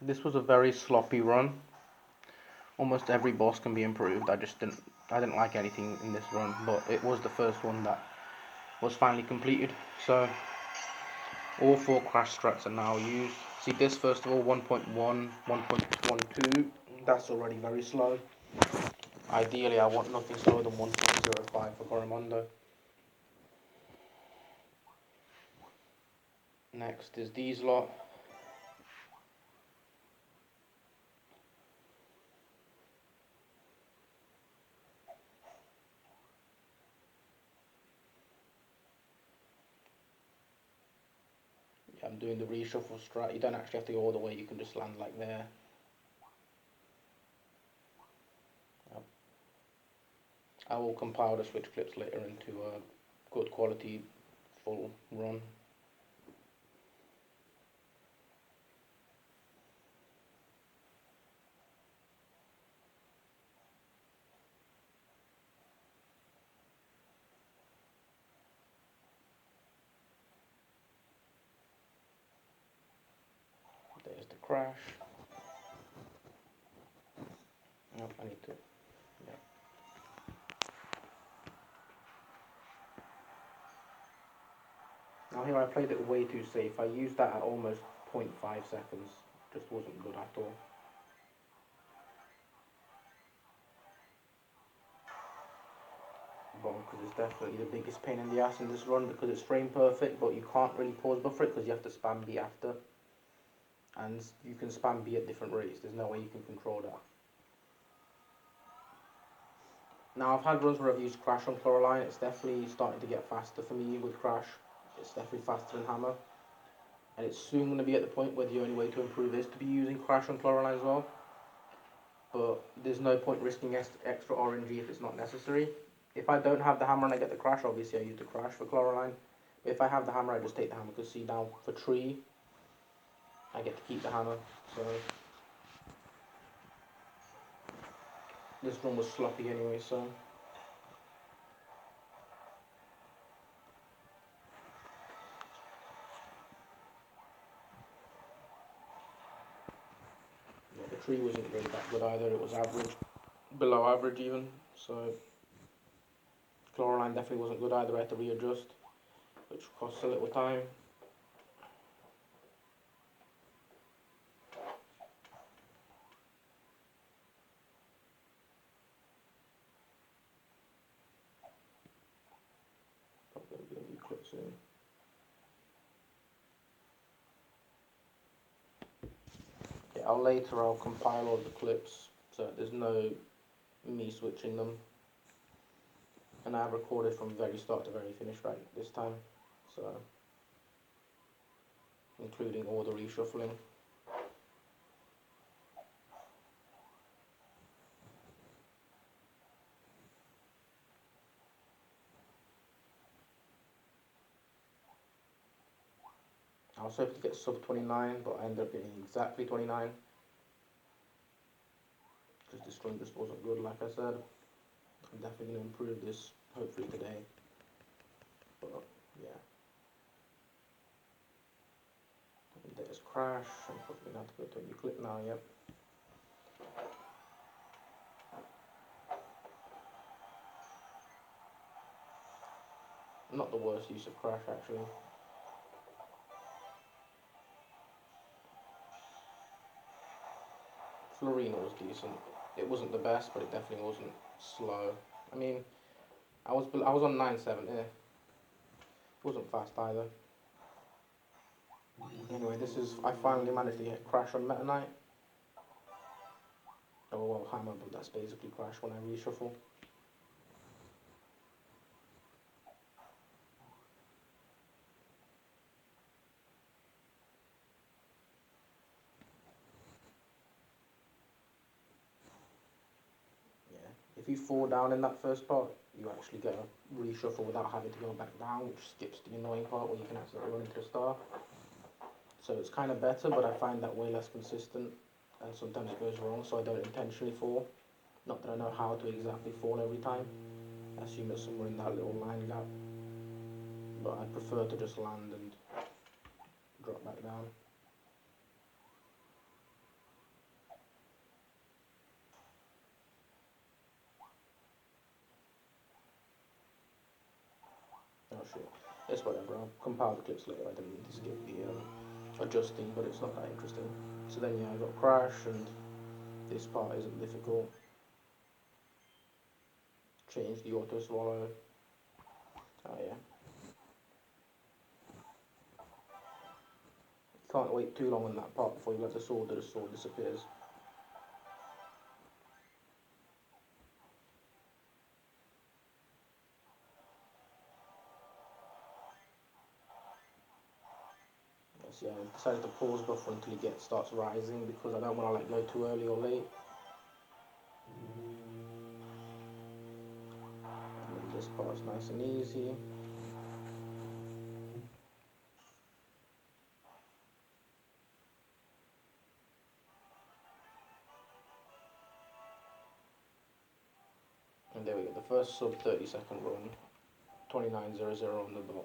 This was a very sloppy run. Almost every boss can be improved. I didn't like anything in this run, but it was the first one that was finally completed. So all four crash strats are now used. See this first of all, 1.1, 1.12. That's already very slow. Ideally, I want nothing slower than 1.05 for Coromondo. Next is these lot. Yeah, I'm doing the reshuffle strat. You don't actually have to go all the way, you can just land like there. Yep. I will compile the switch clips later into a good quality full run. There's the crash. Nope, I need to. Yeah. Now here I played it way too safe. I used that at almost 0.5 seconds. Just wasn't good at all. Bonkers is definitely the biggest pain in the ass in this run because it's frame perfect, but you can't really pause buffer it because you have to spam B after. And you can spam B at different rates. There's no way you can control that. Now I've had runs where I've used Crash on Coraline. It's definitely starting to get faster for me with Crash. It's definitely faster than Hammer. And it's soon going to be at the point where the only way to improve is to be using Crash on Coraline as well. But there's no point risking extra RNG if it's not necessary. If I don't have the hammer and I get the crash, obviously I use the crash for Chloroline. But if I have the hammer, I just take the hammer because see now for tree, I get to keep the hammer. So this run was sloppy anyway, so yeah, the tree wasn't really that good either. It was average, below average even. So Chloroline definitely wasn't good either. I had to readjust, which costs a little time. Probably gonna be a new clip soon. Yeah, I'll compile all the clips so there's no me switching them. And I have recorded from very start to very finish right this time, so including all the reshuffling. I was hoping to get sub 29, but I ended up getting exactly 29 because this run just wasn't good. Like I said, I'm definitely going to improve this hopefully today. But yeah, and there's crash. I'm probably going to have to go to a new clip now. Yep. Not the worst use of crash actually. Florina was decent. It wasn't the best, but it definitely wasn't slow. I mean, I was on 9.7. Yeah, it wasn't fast either. Anyway, I finally managed to get crash on Meta Knight. Oh well, hammer, but that's basically crash when I reshuffle. Yeah, if you fall down in that first part, you actually get a reshuffle without having to go back down, which skips the annoying part where you can accidentally run into a star. So it's kind of better, but I find that way less consistent, and sometimes it goes wrong, so I don't intentionally fall. Not that I know how to exactly fall every time. I assume it's somewhere in that little line gap, but I prefer to just land and drop back down. It's whatever. I'll compile the clips later. I didn't mean to skip the adjusting, but it's not that interesting. So then yeah, I got crash, and this part isn't difficult. Change the auto swallow. Oh yeah. You can't wait too long on that part before you let the sword disappears. Yes, yeah, I decided to pause buffer until it starts rising because I don't want to like go too early or late. And then this part's nice and easy. And there we go, the first sub 30-second run, 29:00 on the dot.